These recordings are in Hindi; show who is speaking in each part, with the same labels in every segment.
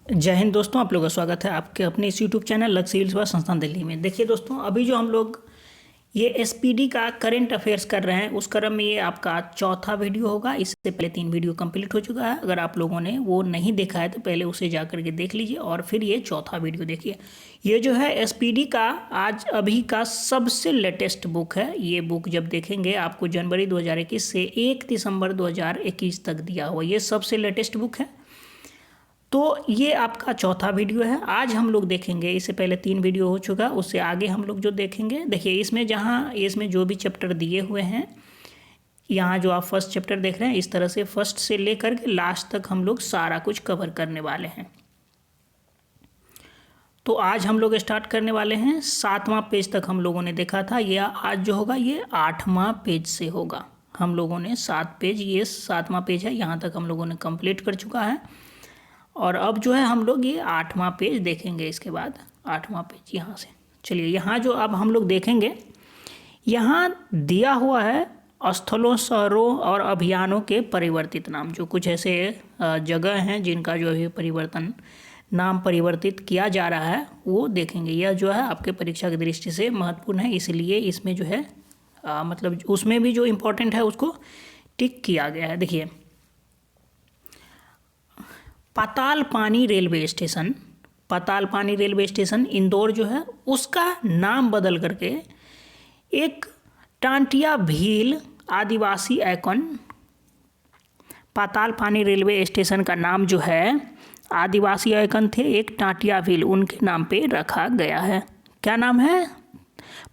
Speaker 1: जय हिंद दोस्तों, आप लोगों का स्वागत है आपके अपने इस यूट्यूब चैनल लक्ष्य सिविल सेवा संस्थान दिल्ली में। देखिए दोस्तों, अभी जो हम लोग ये एसपीडी का करंट अफेयर्स कर रहे हैं उस क्रम में ये आपका चौथा वीडियो होगा। इससे पहले 3 वीडियो कंप्लीट हो चुका है। अगर आप लोगों ने वो नहीं देखा है तो पहले उसे जा करके देख लीजिए और फिर ये चौथा वीडियो देखिए। ये जो है एसपीडी का आज अभी का सबसे लेटेस्ट बुक है। ये बुक जब देखेंगे आपको जनवरी 2021 से 1 दिसंबर 2021 तक दिया हुआ ये सबसे लेटेस्ट बुक है। तो ये आपका चौथा वीडियो है। आज हम लोग देखेंगे, इससे पहले 3 वीडियो हो चुका, उससे आगे हम लोग जो देखेंगे, देखिए इसमें जो भी चैप्टर दिए हुए हैं, यहाँ जो आप फर्स्ट चैप्टर देख रहे हैं, इस तरह से फर्स्ट से लेकर के लास्ट तक हम लोग सारा कुछ कवर करने वाले हैं। तो आज हम लोग स्टार्ट करने वाले हैं 7वां पेज तक हम लोगों ने देखा था। यह आज जो होगा ये 8वां पेज से होगा। हम लोगों ने 7 पेज, ये 7वां पेज है, यहाँ तक हम लोगों ने कंप्लीट कर चुका है। और अब जो है हम लोग ये 8वां पेज देखेंगे। इसके बाद 8वां पेज यहाँ से चलिए, यहाँ जो अब हम लोग देखेंगे, यहाँ दिया हुआ है स्थलों, शहरों और अभियानों के परिवर्तित नाम। जो कुछ ऐसे जगह हैं जिनका जो है नाम परिवर्तित किया जा रहा है वो देखेंगे। यह जो है आपके परीक्षा की दृष्टि से महत्वपूर्ण है, इसलिए इसमें जो है मतलब उसमें भी जो इम्पोर्टेंट है उसको टिक किया गया है। देखिए, पातालपानी रेलवे स्टेशन इंदौर जो है उसका नाम बदल करके एक टांटिया भील आदिवासी आइकॉन, पातालपानी रेलवे स्टेशन का नाम जो है आदिवासी आइकॉन थे एक टांटिया भील, उनके नाम पे रखा गया है। क्या नाम है?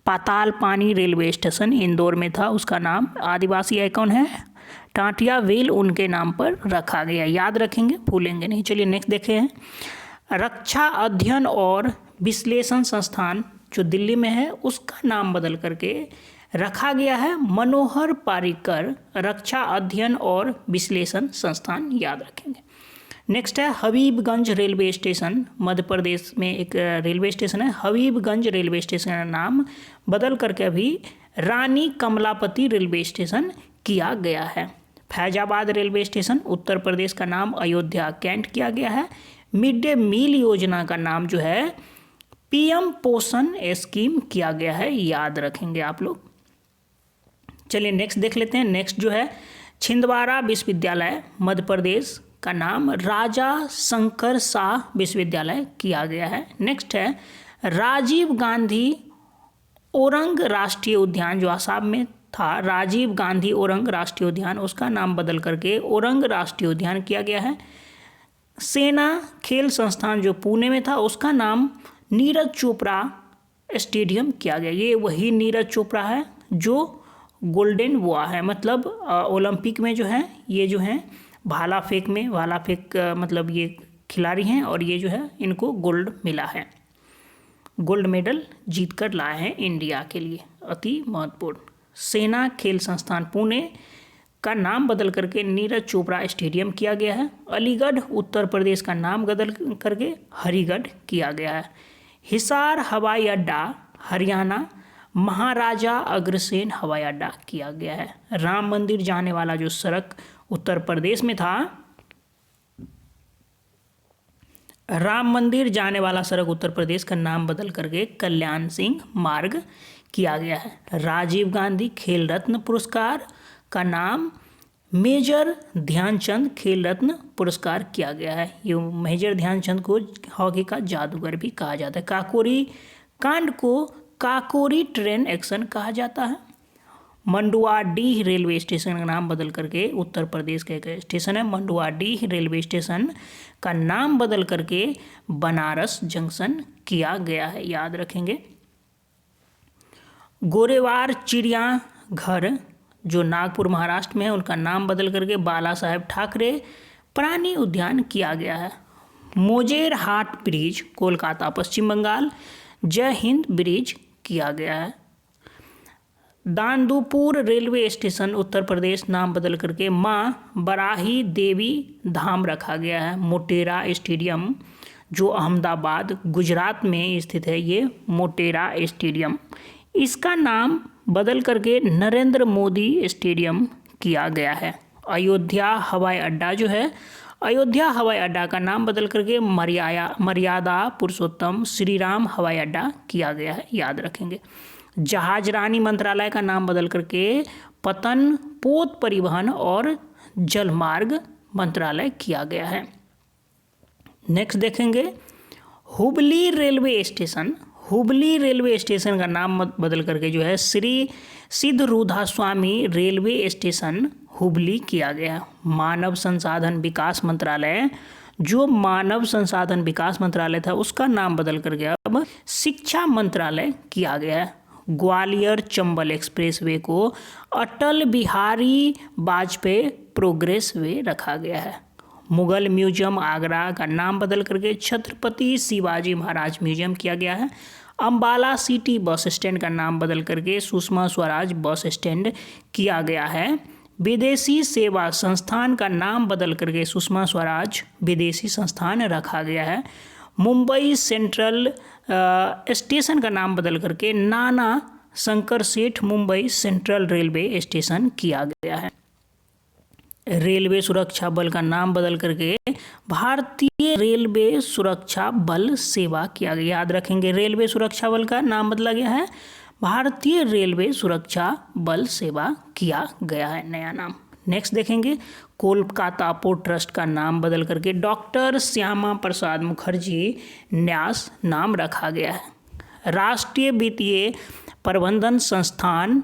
Speaker 1: पातालपानी रेलवे स्टेशन इंदौर में था, उसका नाम आदिवासी आइकॉन है टांटिया व्हील, उनके नाम पर रखा गया। याद रखेंगे, भूलेंगे नहीं। चलिए नेक्स्ट देखे हैं, रक्षा अध्ययन और विश्लेषण संस्थान जो दिल्ली में है उसका नाम बदल करके रखा गया है मनोहर पारिकर रक्षा अध्ययन और विश्लेषण संस्थान। याद रखेंगे। नेक्स्ट है हबीबगंज रेलवे स्टेशन, मध्य प्रदेश में एक रेलवे स्टेशन है। हबीबगंज रेलवे स्टेशन का नाम बदल करके अभी रानी कमलापति रेलवे स्टेशन किया गया है। फैजाबाद रेलवे स्टेशन उत्तर प्रदेश का नाम अयोध्या कैंट किया गया है। मिड डे मील योजना का नाम जो है पीएम पोषण स्कीम किया गया है। याद रखेंगे आप लोग। चलिए नेक्स्ट देख लेते हैं। नेक्स्ट जो है छिंदवाड़ा विश्वविद्यालय मध्य प्रदेश का नाम राजा शंकर शाह विश्वविद्यालय किया गया है। नेक्स्ट है राजीव गांधी ओरंग राष्ट्रीय उद्यान जो आसाम में था, राजीव गांधी ओरंग राष्ट्रीय उद्यान, उसका नाम बदल करके ओरंग राष्ट्रीय उद्यान किया गया है। सेना खेल संस्थान जो पुणे में था उसका नाम नीरज चोपड़ा स्टेडियम किया गया। ये वही नीरज चोपड़ा है जो गोल्डन हुआ है, मतलब ओलंपिक में जो है ये जो है भाला फेंक मतलब ये खिलाड़ी हैं और ये जो है इनको गोल्ड मिला है, गोल्ड मेडल जीत कर लाए हैं इंडिया के लिए, अति महत्वपूर्ण। सेना खेल संस्थान पुणे का नाम बदल करके नीरज चोपड़ा स्टेडियम किया गया है। अलीगढ़ उत्तर प्रदेश का नाम बदल करके हरिगढ़ किया गया है। हिसार हवाई अड्डा हरियाणा महाराजा अग्रसेन हवाई अड्डा किया गया है। राम मंदिर जाने वाला जो सड़क उत्तर प्रदेश में था, राम मंदिर जाने वाला सड़क उत्तर प्रदेश का नाम बदल करके कल्याण सिंह मार्ग किया गया है। राजीव गांधी खेल रत्न पुरस्कार का नाम मेजर ध्यानचंद खेल रत्न पुरस्कार किया गया है। ये मेजर ध्यानचंद को हॉकी का जादूगर भी कहा जाता है। काकोरी कांड को काकोरी ट्रेन एक्शन कहा जाता है। मंडुआडीह रेलवे स्टेशन का नाम बदल करके उत्तर प्रदेश का एक स्टेशन है, मंडुआडीह रेलवे स्टेशन का नाम बदल करके बनारस जंक्शन किया गया है। याद रखेंगे। गोरेवार चिड़ियाघर जो नागपुर महाराष्ट्र में है उनका नाम बदल करके बाला साहेब ठाकरे प्राणी उद्यान किया गया है। मोजेर हाट ब्रिज कोलकाता पश्चिम बंगाल जय हिंद ब्रिज किया गया है। दांदुपुर रेलवे स्टेशन उत्तर प्रदेश नाम बदल करके माँ बराही देवी धाम रखा गया है। मोटेरा स्टेडियम जो अहमदाबाद गुजरात में स्थित है, ये मोटेरा स्टेडियम, इसका नाम बदल करके नरेंद्र मोदी स्टेडियम किया गया है। अयोध्या हवाई अड्डा जो है अयोध्या हवाई अड्डा का नाम बदल करके मर्यादा पुरुषोत्तम श्री राम हवाई अड्डा किया गया है, याद रखेंगे। जहाजरानी मंत्रालय का नाम बदल करके पतन पोत परिवहन और जलमार्ग मंत्रालय किया गया है। नेक्स्ट देखेंगे Hubli railway station. Hubli railway station का नाम बदल करके जो है श्री सिद्धरूढ़ा स्वामी रेलवे स्टेशन हुबली किया गया। मानव संसाधन विकास मंत्रालय, जो मानव संसाधन विकास मंत्रालय था उसका नाम बदल करके अब शिक्षा मंत्रालय किया गया है। ग्वालियर चंबल एक्सप्रेसवे को अटल बिहारी वाजपेयी प्रोग्रेस वे रखा गया है। मुगल म्यूजियम आगरा का नाम बदल करके छत्रपति शिवाजी महाराज म्यूजियम किया गया है। अंबाला सिटी बस स्टैंड का नाम बदल करके सुषमा स्वराज बस स्टैंड किया गया है। विदेशी सेवा संस्थान का नाम बदल करके सुषमा स्वराज विदेशी संस्थान रखा गया है। मुंबई सेंट्रल स्टेशन का नाम बदल करके नाना शंकर सेठ मुंबई सेंट्रल रेलवे स्टेशन किया गया है। रेलवे सुरक्षा बल का नाम बदल करके भारतीय रेलवे सुरक्षा बल सेवा किया गया, याद रखेंगे। रेलवे सुरक्षा बल का नाम बदला गया है, भारतीय रेलवे सुरक्षा बल सेवा किया गया है, नया नाम। नेक्स्ट देखेंगे कोलकाता पोर्ट ट्रस्ट का नाम बदल करके डॉक्टर श्यामा प्रसाद मुखर्जी न्यास नाम रखा गया है। राष्ट्रीय वित्तीय प्रबंधन संस्थान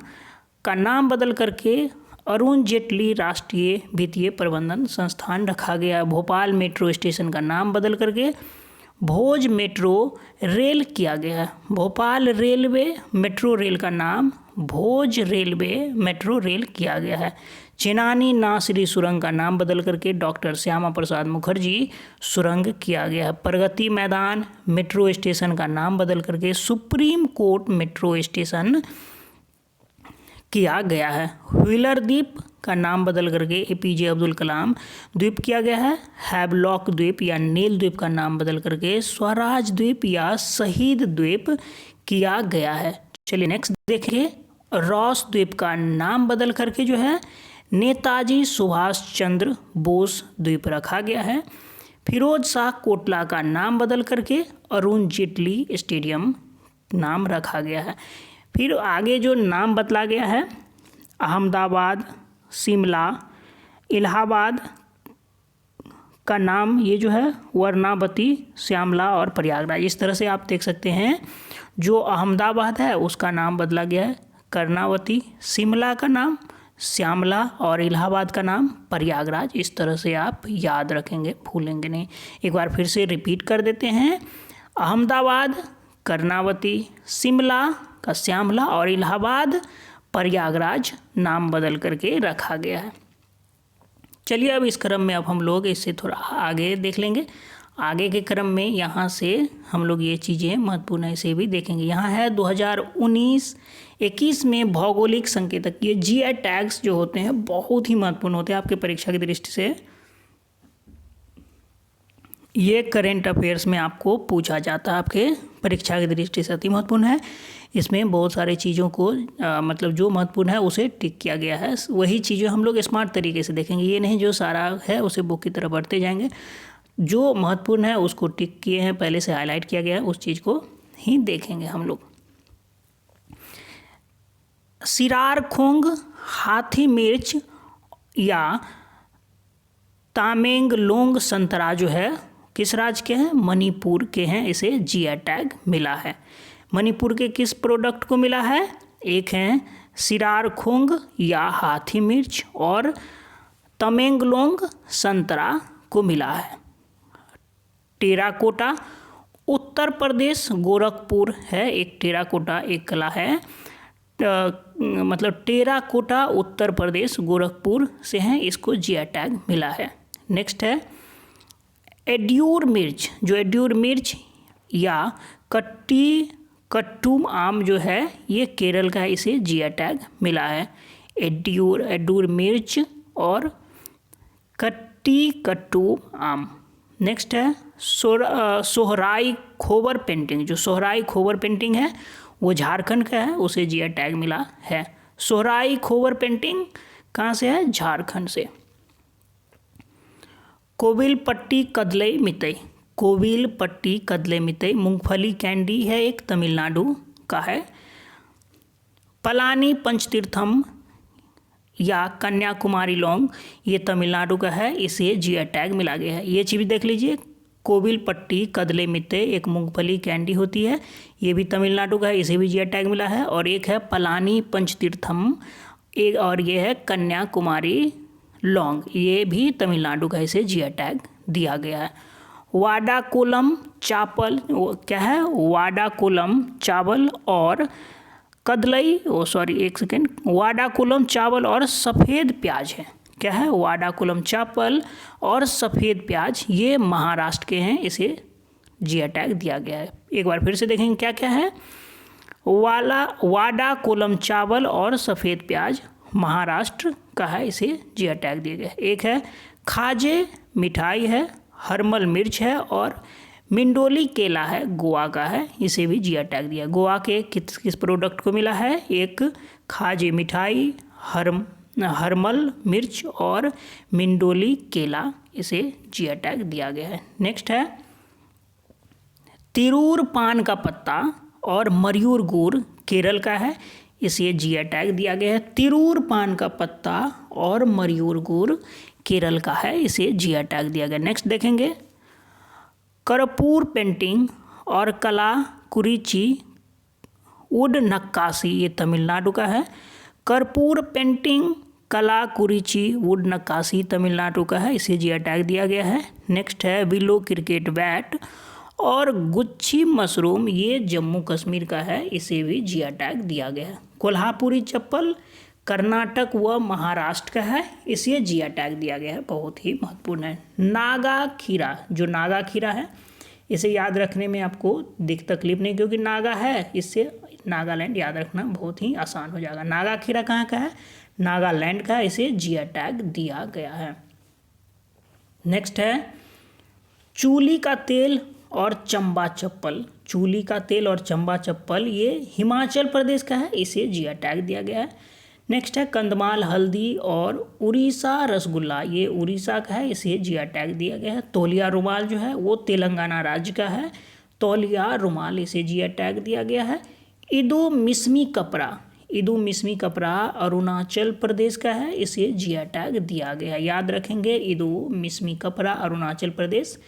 Speaker 1: का नाम बदल करके अरुण जेटली राष्ट्रीय वित्तीय प्रबंधन संस्थान रखा गया। भोपाल मेट्रो स्टेशन का नाम बदल करके भोज मेट्रो रेल किया गया है। भोपाल रेलवे मेट्रो रेल का नाम भोज रेलवे मेट्रो रेल किया गया है। चेनानी नासरी सुरंग का नाम बदल करके डॉक्टर श्यामा प्रसाद मुखर्जी सुरंग किया गया है। प्रगति मैदान मेट्रो स्टेशन का नाम बदल करके सुप्रीम कोर्ट मेट्रो स्टेशन किया गया है। व्हीलर द्वीप का नाम बदल करके एपीजे अब्दुल कलाम द्वीप किया गया है। हैवलॉक द्वीप या नील द्वीप का नाम बदल करके स्वराज द्वीप या शहीद द्वीप किया गया है। चलिए नेक्स्ट देखिए रॉस द्वीप का नाम बदल करके जो है नेताजी सुभाष चंद्र बोस द्वीप रखा गया है। फिरोज शाह कोटला का नाम बदल करके अरुण जेटली स्टेडियम नाम रखा गया है। फिर आगे जो नाम बदला गया है अहमदाबाद, शिमला, इलाहाबाद का नाम ये जो है वर्णावती, श्यामला और प्रयागराज, इस तरह से आप देख सकते हैं। जो अहमदाबाद है उसका नाम बदला गया है कर्णावती, शिमला का नाम श्यामला और इलाहाबाद का नाम प्रयागराज। इस तरह से आप याद रखेंगे, भूलेंगे नहीं। एक बार फिर से रिपीट कर देते हैं। अहमदाबाद कर्णावती, शिमला का श्यामला और इलाहाबाद प्रयागराज नाम बदल करके रखा गया है। चलिए अब इस क्रम में अब हम लोग इससे थोड़ा आगे देख लेंगे। आगे के क्रम में यहाँ से हम लोग ये चीज़ें महत्वपूर्ण है इसे भी देखेंगे। यहाँ है 2019-21 में भौगोलिक संकेतक, ये जीआई टैग्स जो होते हैं बहुत ही महत्वपूर्ण होते हैं आपके परीक्षा की दृष्टि से। ये करेंट अफेयर्स में आपको पूछा जाता है, आपके परीक्षा की दृष्टि से अति महत्वपूर्ण है। इसमें बहुत सारी चीज़ों को मतलब जो महत्वपूर्ण है उसे टिक किया गया है। वही चीज़ें हम लोग स्मार्ट तरीके से देखेंगे, ये नहीं जो सारा है उसे बुक की तरफ बढ़ते जाएंगे। जो महत्वपूर्ण है उसको टिक किए हैं, पहले से हाईलाइट किया गया है, उस चीज़ को ही देखेंगे हम लोग। सिरारखोंग हाथी मिर्च या तामेंगलोंग संतरा जो है किस राज्य के हैं? मणिपुर के हैं। इसे जीआई टैग मिला है। मणिपुर के किस प्रोडक्ट को मिला है? एक हैं सिरारखोंग या हाथी मिर्च और तमेंगलोंग संतरा को मिला है। टेराकोटा उत्तर प्रदेश गोरखपुर है, एक टेराकोटा एक कला है, मतलब टेराकोटा उत्तर प्रदेश गोरखपुर से हैं, इसको जीआई टैग मिला है। नेक्स्ट है एड्यूर मिर्च, जो एड्यूर मिर्च या कट्टूम आम जो है ये केरल का है, इसे जीआई टैग मिला है। एड्यूर मिर्च और कट्टूम आम। नेक्स्ट है सोहराई खोबर पेंटिंग, जो सोहराई खोबर पेंटिंग है वो झारखंड का है, उसे जीआई टैग मिला है। सोहराई खोबर पेंटिंग कहाँ से है? झारखंड से। कोविलपट्टी कदले मितई, कोविलपट्टी कदले मितई मूंगफली कैंडी है, एक तमिलनाडु का है। पलानी पंचतीर्थम या कन्याकुमारी लौंग ये तमिलनाडु का है, इसे जीआई टैग मिला गया है। ये चीज़ देख लीजिए, कोविलपट्टी कदले मिते एक मूंगफली कैंडी होती है, ये भी तमिलनाडु का है, इसे भी जीआई टैग मिला है। और एक है पलानी पंचतीर्थम, एक और ये है कन्याकुमारी लौंग, ये भी तमिलनाडु का, इसे जीआई टैग दिया गया है। वाडाकोलम चावल क्या है, वाडाकोलम चावल और कदलई एक सेकेंड, वाडाकोलम चावल और सफ़ेद प्याज है, क्या है, वाडाकोलम चावल और सफ़ेद प्याज, ये महाराष्ट्र के हैं, इसे जीआई टैग दिया गया है। एक बार फिर से देखेंगे क्या क्या है। वाडाकोलम चावल और सफ़ेद प्याज महाराष्ट्र का है, इसे जीआई टैग दिया गया है। एक है खाजे मिठाई है, हरमल मिर्च है और मिंडोली केला है, गोवा का है, इसे भी जीआई टैग दिया। गोवा के किस प्रोडक्ट को मिला है, एक खाजे मिठाई, हरमल मिर्च और मिंडोली केला, इसे जीआई टैग दिया गया है। नेक्स्ट है तिरूर पान का पत्ता और मयूर गुड़ केरल का है, इसे जीआई टैग दिया गया है। तिरूर पान का पत्ता और मयूर गुड़ केरल का है, इसे जीआई टैग दिया गया। नेक्स्ट देखेंगे कर्पूर पेंटिंग और कला कुरिची वुड नक्काशी, ये तमिलनाडु का है। कर्पूर पेंटिंग कला कुरिची वुड नक्काशी तमिलनाडु का है, इसे जीआई टैग दिया गया है। नेक्स्ट है विलो क्रिकेट बैट और गुच्छी मशरूम, ये जम्मू कश्मीर का है, इसे भी जीआई टैग दिया गया है। कोल्हापुरी चप्पल कर्नाटक व महाराष्ट्र का है, इसे जीआई टैग दिया गया है, बहुत ही महत्वपूर्ण है। नागा खीरा, जो नागा खीरा है इसे याद रखने में आपको तकलीफ नहीं, क्योंकि नागा है, इससे नागालैंड याद रखना बहुत ही आसान हो जाएगा। नागा खीरा कहाँ का है, नागालैंड का, इसे जीआई टैग दिया गया है। नेक्स्ट है चूली का तेल और चंबा चप्पल, चूली का तेल और चंबा चप्पल ये हिमाचल प्रदेश का है, इसे जीआई टैग दिया गया है। नेक्स्ट है कंदमाल हल्दी और उड़ीसा रसगुल्ला, ये उड़ीसा का है, इसे जीआई टैग दिया गया है। तौलिया रुमाल जो है वो तेलंगाना राज्य का है, तौलिया रुमाल, इसे जीआई टैग दिया गया है। इदू मिस्मी कपड़ा, इदू मिस्मी कपड़ा अरुणाचल प्रदेश का है, इसे जीआई टैग दिया गया है, याद रखेंगे। इदू मिस्मी कपड़ा अरुणाचल प्रदेश,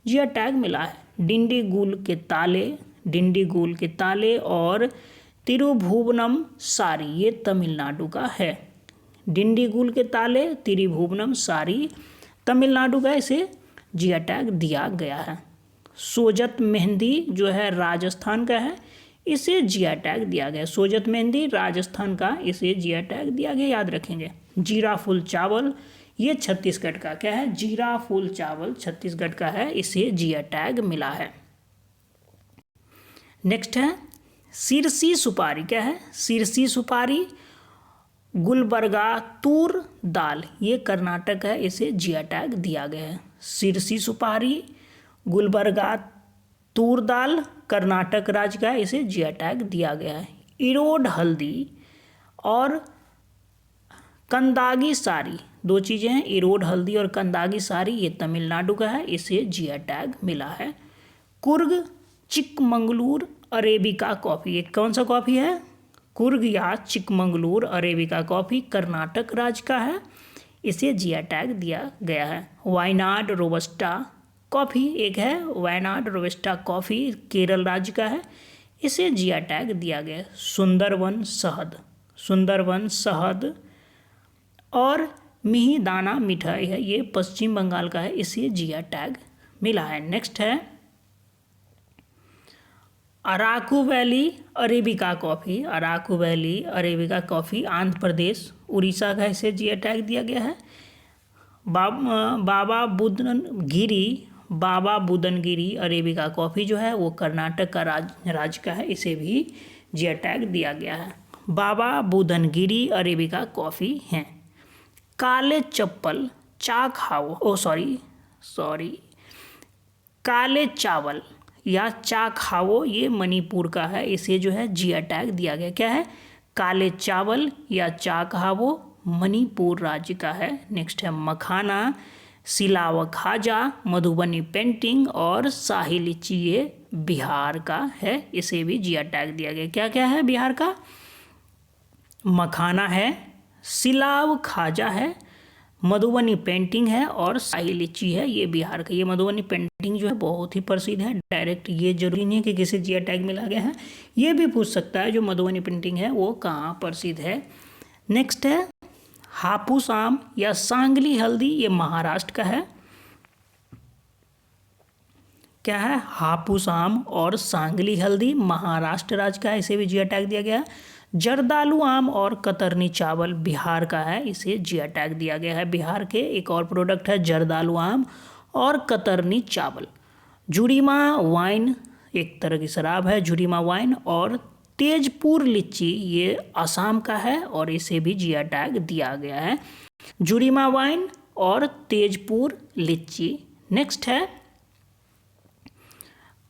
Speaker 1: जीआई टैग मिला है। डिंडीगुल के ताले, डिंडीगुल के ताले और तिरुभुवनम सारी, ये तमिलनाडु का है। डिंडीगुल के ताले, तिरुभुवनम सारी तमिलनाडु का, इसे जीआई टैग दिया गया है। सोजत मेहंदी जो है राजस्थान का है, इसे जीआई टैग दिया गया। सोजत मेहंदी राजस्थान का, इसे जीआई टैग दिया गया, याद रखेंगे। जीरा फूल चावल ये छत्तीसगढ़ का, क्या है, जीरा फूल चावल छत्तीसगढ़ का है, इसे जीआई टैग मिला है। नेक्स्ट है सिरसी सुपारी, क्या है, सिरसी सुपारी गुलबर्गा तूर दाल, ये कर्नाटक है, इसे जीआई टैग दिया गया है। सिरसी सुपारी गुलबर्गा तूर दाल कर्नाटक राज्य का, इसे जीआई टैग दिया गया है। इरोड हल्दी और कंदागी सारी, दो चीज़ें हैं, इरोड हल्दी और कंदागी सारी, ये तमिलनाडु का है, इसे जीआई टैग मिला है। कुर्ग चिकमंगलूर अरेबिका कॉफ़ी, ये कौन सा कॉफ़ी है, कुर्ग या चिकमंगलूर अरेबिका कॉफ़ी कर्नाटक राज्य का है, इसे जीआई टैग दिया गया है। वायनाड रोबस्टा कॉफ़ी एक है, वायनाड रोबस्टा कॉफ़ी केरल राज्य का है, इसे जीआई टैग दिया गया है। सुंदरवन शहद, सुंदरवन शहद और मिहिदाना मिठाई है, ये पश्चिम बंगाल का है, इसे जीआई टैग मिला है। नेक्स्ट है Araku valley arabica coffee, Araku valley arabica coffee Andhra Pradesh Orissa का, इसे जीआई टैग दिया गया है। बाबा बुदनगिरी अरेबिका कॉफ़ी जो है वो कर्नाटक का राज्य का है, इसे भी जीआई टैग दिया गया है। बाबा बुदनगिरी अरेबिका कॉफ़ी हैं। काले चप्पल काले चावल या चा खाओ, ये मणिपुर का है, इसे जो है जीआई टैग दिया गया, क्या है, काले चावल या चा खाओ मणिपुर राज्य का है। नेक्स्ट है मखाना सिलाव खाजा, मधुबनी पेंटिंग और शाही लीची ये बिहार का है, इसे भी जिया टैग दिया गया। क्या क्या है बिहार का? मखाना है, सिलाव खाजा है, मधुबनी पेंटिंग है और शाही लीची है, ये बिहार का। ये मधुबनी पेंटिंग जो है बहुत ही प्रसिद्ध है। डायरेक्ट ये जरूरी नहीं है कि किसी जिया टैग मिला गया है, ये भी पूछ सकता है जो मधुबनी पेंटिंग है वो कहाँ प्रसिद्ध है। नेक्स्ट है हापुस आम या सांगली हल्दी, ये महाराष्ट्र का है। क्या है? हापुस आम और सांगली हल्दी महाराष्ट्र राज्य का है, इसे भी जिया टैग दिया गया है। जर्दालू आम और कतरनी चावल बिहार का है, इसे जिया टैग दिया गया है। बिहार के एक और प्रोडक्ट है जर्दालू आम और कतरनी चावल। जुड़ीमा वाइन एक तरह की शराब है, जुड़ीमा वाइन। और तेजपुर लीची ये असम का है और इसे भी जिया टैग दिया गया है। जुड़ीमा वाइन और तेजपुर लीची। नेक्स्ट है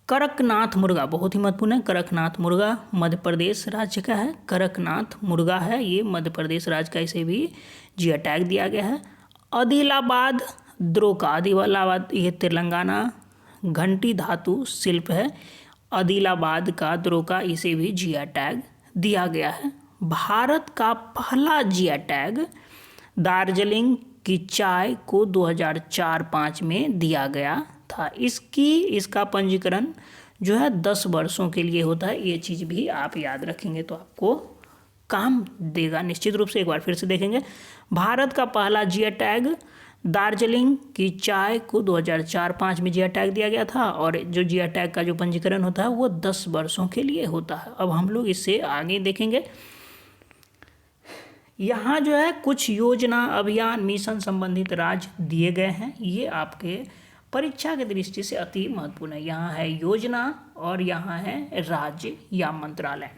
Speaker 1: कड़कनाथ मुर्गा, बहुत ही महत्वपूर्ण है। कड़कनाथ मुर्गा मध्य प्रदेश राज्य का है। कड़कनाथ मुर्गा है ये मध्य प्रदेश राज्य का, इसे भी जिया टैग दिया गया है। आदिलाबाद द्रोका, आदिलाबाद ये तेलंगाना घंटी धातु शिल्प है। आदिलाबाद का द्रोका, इसे भी जिया टैग दिया गया है। भारत का पहला जिया टैग दार्जिलिंग की चाय को 2004-05 में दिया गया था। इसका पंजीकरण जो है 10 वर्षों के लिए होता है। ये चीज़ भी आप याद रखेंगे तो आपको काम देगा निश्चित रूप से। एक बार फिर से देखेंगे, भारत का पहला जिया टैग दार्जिलिंग की चाय को 2004-05 में जिया टैग दिया गया था और जो जिया टैग का जो पंजीकरण होता है वो 10 वर्षों के लिए होता है। अब हम लोग इससे आगे देखेंगे। यहाँ जो है कुछ योजना, अभियान, मिशन संबंधित राज्य दिए गए हैं, ये आपके परीक्षा की दृष्टि से अति महत्वपूर्ण है। यहाँ है योजना और यहाँ है राज्य या मंत्रालय।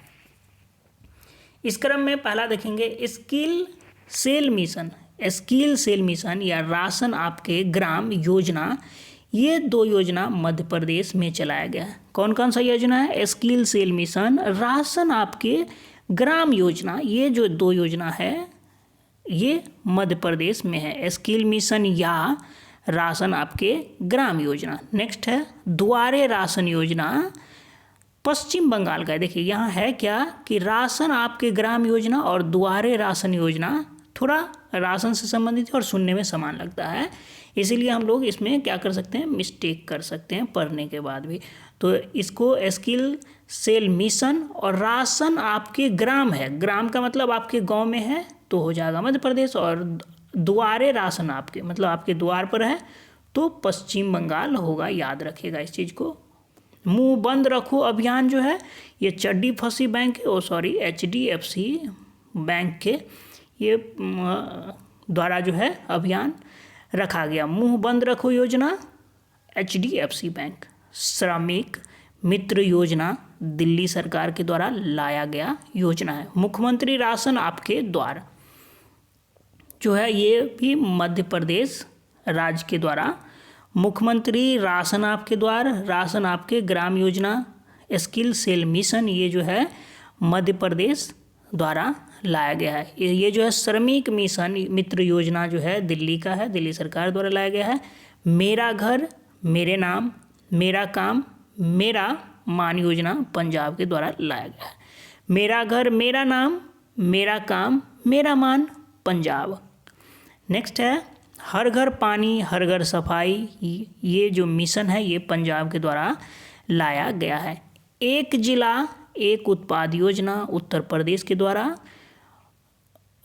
Speaker 1: इस क्रम में पहला देखेंगे skill cell mission. Skill cell mission या राशन आपके ग्राम योजना, ये 2 योजना मध्य प्रदेश में चलाया गया है। कौन कौन सा योजना है? स्किल सेल मिशन, राशन आपके ग्राम योजना, ये जो 2 योजना है ये मध्य प्रदेश में है। स्किल मिशन या राशन आपके ग्राम योजना। नेक्स्ट है द्वारे राशन योजना, पश्चिम बंगाल का है। देखिए यहाँ है क्या कि राशन आपके ग्राम योजना और द्वारे राशन योजना थोड़ा राशन से संबंधित है और सुनने में समान लगता है, इसीलिए हम लोग इसमें क्या कर सकते हैं, मिस्टेक कर सकते हैं पढ़ने के बाद भी। तो इसको स्किल सेल मिशन और राशन आपके ग्राम है, ग्राम का मतलब आपके गांव में है तो हो जाएगा मध्य प्रदेश, और द्वारे राशन आपके मतलब आपके द्वार पर है तो पश्चिम बंगाल होगा, याद रखिएगा इस चीज़ को। मुंह बंद रखो अभियान जो है ये चड्डी फंसी बैंक HDFC बैंक के ये द्वारा जो है अभियान रखा गया। मुंह बंद रखो योजना HDFC बैंक। श्रमिक मित्र योजना दिल्ली सरकार के द्वारा लाया गया योजना है। मुख्यमंत्री राशन आपके द्वार जो है ये भी मध्य प्रदेश राज्य के द्वारा। मुख्यमंत्री राशन आपके द्वार, राशन आपके ग्राम योजना, स्किल सेल मिशन ये जो है मध्य प्रदेश द्वारा लाया गया है। ये जो है श्रमिक मिशन मित्र योजना जो है दिल्ली का है, दिल्ली सरकार द्वारा लाया गया है। मेरा घर मेरे नाम मेरा काम मेरा मान योजना पंजाब के द्वारा लाया गया है। मेरा घर मेरा नाम मेरा काम मेरा मान पंजाब। नेक्स्ट है हर घर पानी हर घर सफाई, ये जो मिशन है ये पंजाब के द्वारा लाया गया है। एक जिला एक उत्पाद योजना उत्तर प्रदेश के द्वारा।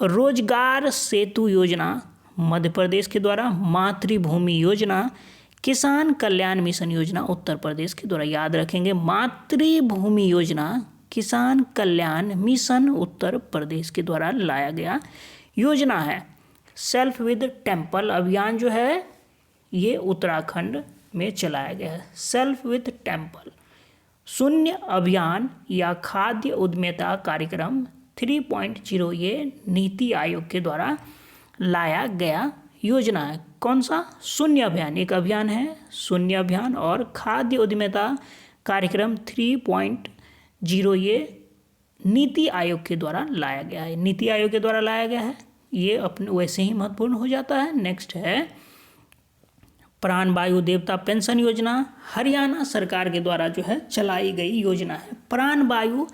Speaker 1: रोजगार सेतु योजना मध्य प्रदेश के द्वारा। मातृभूमि योजना किसान कल्याण मिशन योजना उत्तर प्रदेश के द्वारा। याद रखेंगे मातृभूमि योजना किसान कल्याण मिशन उत्तर प्रदेश के द्वारा लाया गया योजना है। सेल्फ विद टेम्पल अभियान जो है ये उत्तराखंड में चलाया गया है। Self with temple. शून्य अभियान या खाद्य उद्यमिता कार्यक्रम 3.0 ये नीति आयोग के द्वारा लाया गया योजना है। कौन सा? शून्य अभियान एक अभियान है शून्य अभियान, और खाद्य उद्यमिता कार्यक्रम 3.0 ये नीति आयोग के द्वारा लाया गया है। नीति आयोग के द्वारा लाया गया है, ये अपने वैसे ही महत्वपूर्ण हो जाता है। नेक्स्ट है प्राण वायु देवता पेंशन योजना हरियाणा सरकार के द्वारा जो है चलाई गई योजना है, प्राण वायु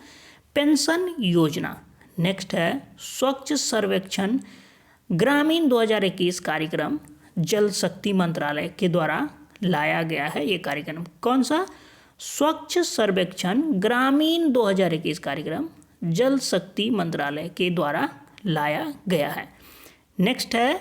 Speaker 1: पेंशन योजना। नेक्स्ट है स्वच्छ सर्वेक्षण ग्रामीण 2021 कार्यक्रम जल शक्ति मंत्रालय के द्वारा लाया गया है। ये कार्यक्रम कौन सा? स्वच्छ सर्वेक्षण ग्रामीण 2021 कार्यक्रम जल शक्ति मंत्रालय के द्वारा लाया गया है। नेक्स्ट है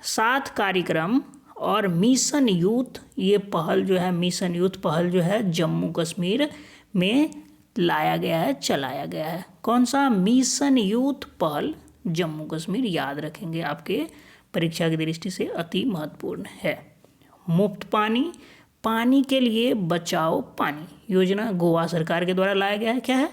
Speaker 1: 7 कार्यक्रम और मिशन यूथ, ये पहल जो है मिशन यूथ पहल जो है जम्मू कश्मीर में लाया गया है, चलाया गया है। कौन सा? मिशन यूथ पहल जम्मू कश्मीर, याद रखेंगे, आपके परीक्षा की दृष्टि से अति महत्वपूर्ण है। मुफ्त पानी, पानी के लिए बचाओ पानी योजना गोवा सरकार के द्वारा लाया गया है। क्या है?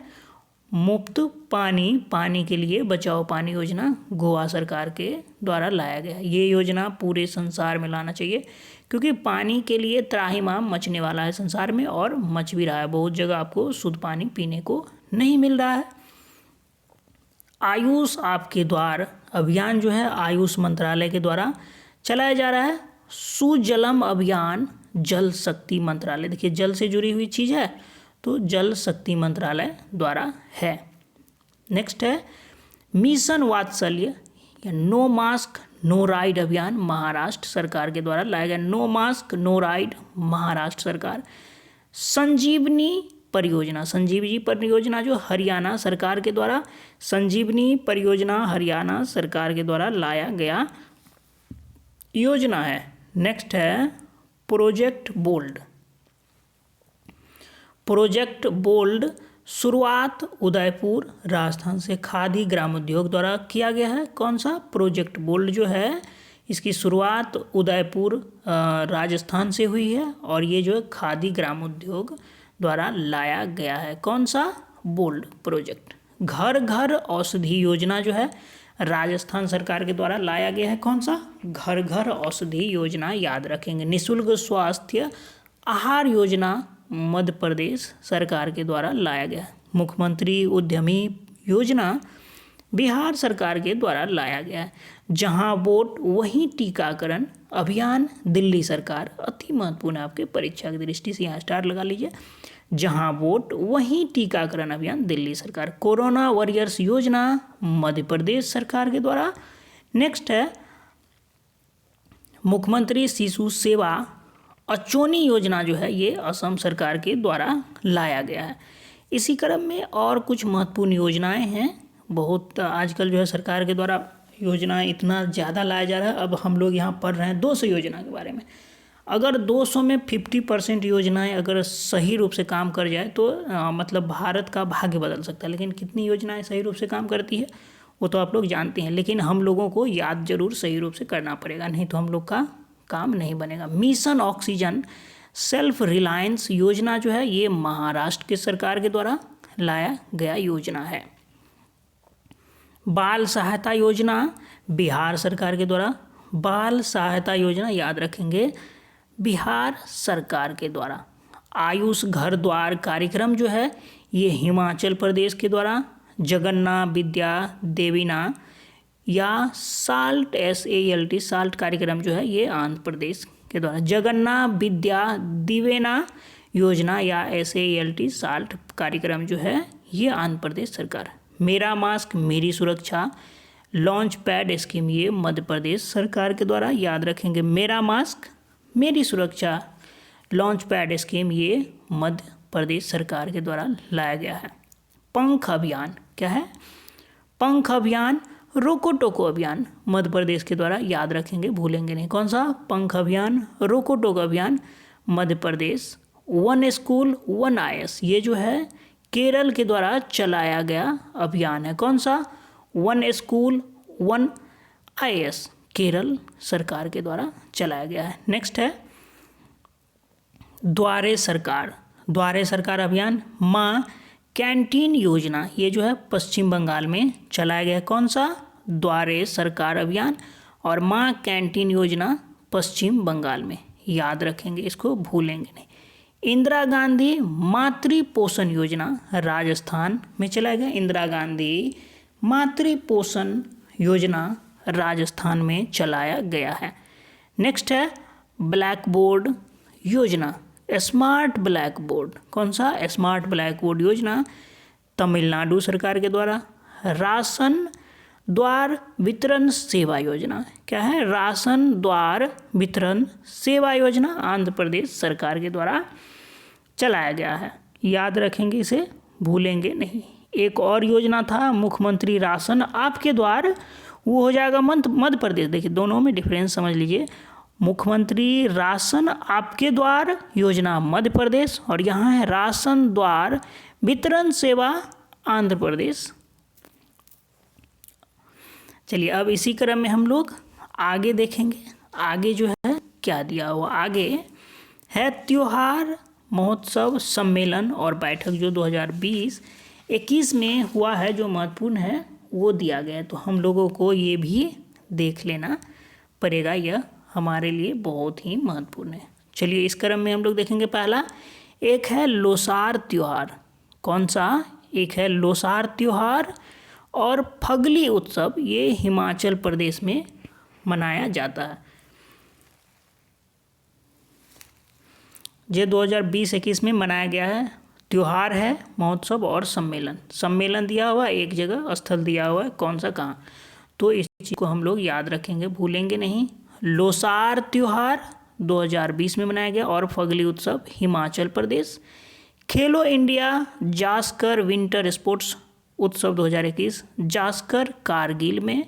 Speaker 1: मुफ्त पानी, पानी के लिए बचाओ पानी योजना गोवा सरकार के द्वारा लाया गया है। ये योजना पूरे संसार में लाना चाहिए क्योंकि पानी के लिए त्राहिमाम मचने वाला है संसार में और मच भी रहा है। बहुत जगह आपको शुद्ध पानी पीने को नहीं मिल रहा है। आयुष आपके द्वार अभियान जो है आयुष मंत्रालय के द्वारा चलाया जा रहा है। सुजलम अभियान जल शक्ति मंत्रालय, देखिए जल से जुड़ी हुई चीज़ है तो जल शक्ति मंत्रालय द्वारा है। नेक्स्ट है मिशन वात्सल्य या नो मास्क नो राइड अभियान महाराष्ट्र सरकार के द्वारा लाया गया। No mask no ride Maharashtra सरकार। संजीवनी परियोजना, संजीवनी परियोजना जो हरियाणा सरकार के द्वारा, संजीवनी परियोजना हरियाणा सरकार के द्वारा लाया गया योजना है। नेक्स्ट है प्रोजेक्ट बोल्ड। प्रोजेक्ट बोल्ड शुरुआत उदयपुर राजस्थान से खादी ग्रामोद्योग द्वारा किया गया है। कौन सा? प्रोजेक्ट बोल्ड जो है इसकी शुरुआत उदयपुर राजस्थान से हुई है और ये जो है खादी ग्रामोद्योग द्वारा लाया गया है। कौन सा? Bold project. घर घर औषधि योजना जो है राजस्थान सरकार के द्वारा लाया गया है। कौन सा? घर घर औषधि योजना, याद रखेंगे। निःशुल्क स्वास्थ्य आहार योजना मध्य प्रदेश सरकार के द्वारा लाया गया है। मुख्यमंत्री उद्यमी योजना बिहार सरकार के द्वारा लाया गया है। जहां वोट वहीं टीकाकरण अभियान दिल्ली सरकार, अति महत्वपूर्ण है आपके परीक्षा की दृष्टि से, यहाँ स्टार लगा लीजिए। जहां वोट वहीं टीकाकरण अभियान दिल्ली सरकार। कोरोना वॉरियर्स योजना मध्य प्रदेश सरकार के द्वारा। नेक्स्ट है मुख्यमंत्री शिशु सेवा अचोनी योजना जो है ये असम सरकार के द्वारा लाया गया है। इसी क्रम में और कुछ महत्वपूर्ण योजनाएं हैं। बहुत आजकल जो है सरकार के द्वारा योजनाएं इतना ज़्यादा लाया जा रहा है। अब हम लोग यहाँ पढ़ रहे हैं 200 योजना के बारे में। अगर 200 में 50% योजनाएं अगर सही रूप से काम कर जाए तो मतलब भारत का भाग्य बदल सकता है। लेकिन कितनी योजनाएं सही रूप से काम करती है वो तो आप लोग जानते हैं, लेकिन हम लोगों को याद जरूर सही रूप से करना पड़ेगा, नहीं तो हम लोग का काम नहीं बनेगा। मिशन ऑक्सीजन सेल्फ रिलायंस योजना जो है ये महाराष्ट्र के सरकार के द्वारा लाया गया योजना है। बाल सहायता योजना बिहार सरकार के द्वारा, बाल सहायता योजना याद रखेंगे बिहार सरकार के द्वारा। आयुष घर द्वार कार्यक्रम जो है ये हिमाचल प्रदेश के द्वारा। जगन्ना विद्या देवीना या साल्ट SALT साल्ट कार्यक्रम जो है ये आंध्र प्रदेश के द्वारा। जगन्ना विद्या दिवेना योजना या SALT साल्ट कार्यक्रम जो है ये आंध्र प्रदेश सरकार। मेरा मास्क मेरी सुरक्षा लॉन्च पैड स्कीम ये मध्य प्रदेश सरकार के द्वारा, याद रखेंगे। मेरा मास्क मेरी सुरक्षा लॉन्च पैड स्कीम ये मध्य प्रदेश सरकार के द्वारा लाया गया है। पंख अभियान क्या है? पंख अभियान रोको टोको अभियान मध्य प्रदेश के द्वारा, याद रखेंगे, भूलेंगे नहीं। कौन सा? पंख अभियान रोको टोको अभियान Madhya Pradesh. One school one IS ये जो है केरल के द्वारा चलाया गया अभियान है। कौन सा? One school one IS Kerala सरकार के द्वारा चलाया गया है। नेक्स्ट है द्वारे सरकार अभियान। माँ कैंटीन योजना ये जो है पश्चिम बंगाल में चलाया गया है। कौन सा? द्वारे सरकार अभियान और माँ कैंटीन योजना पश्चिम बंगाल में, याद रखेंगे, इसको भूलेंगे नहीं। इंदिरा गांधी मातृ पोषण योजना राजस्थान में चलाया गया। इंदिरा गांधी मातृ पोषण योजना राजस्थान में चलाया गया है। नेक्स्ट है ब्लैक बोर्ड योजना, स्मार्ट ब्लैक बोर्ड, कौन सा? स्मार्ट ब्लैक बोर्ड योजना तमिलनाडु सरकार के द्वारा। राशन द्वार वितरण सेवा योजना, क्या है? राशन द्वार वितरण सेवा योजना आंध्र प्रदेश सरकार के द्वारा चलाया गया है। याद रखेंगे, इसे भूलेंगे नहीं। एक और योजना था मुख्यमंत्री राशन आपके द्वार, वो हो जाएगा मध्य प्रदेश। देखिए दोनों में डिफरेंस समझ लीजिए। मुख्यमंत्री राशन आपके द्वार योजना मध्य प्रदेश, और यहाँ है राशन द्वार वितरण सेवा आंध्र प्रदेश। चलिए अब इसी क्रम में हम लोग आगे देखेंगे। आगे जो है क्या दिया हुआ, आगे है त्योहार महोत्सव सम्मेलन और बैठक जो 2020-21 में हुआ है, जो महत्वपूर्ण है वो दिया गया है। तो हम लोगों को ये भी देख लेना पड़ेगा, यह हमारे लिए बहुत ही महत्वपूर्ण है। चलिए इस क्रम में हम लोग देखेंगे। पहला एक है लोसार त्योहार, कौन सा? एक है लोसार त्योहार और फगली उत्सव, ये हिमाचल प्रदेश में मनाया जाता है। ये 2020-21 में मनाया गया है। त्योहार है, महोत्सव और सम्मेलन। सम्मेलन दिया हुआ एक जगह, स्थल दिया हुआ है, कौन सा कहाँ, तो इस चीज़ को हम लोग याद रखेंगे, भूलेंगे नहीं। लोसार त्योहार 2020 में मनाया गया और फगली उत्सव हिमाचल प्रदेश। खेलो इंडिया जास्कर विंटर स्पोर्ट्स उत्सव 2021 जास्कर कारगिल में।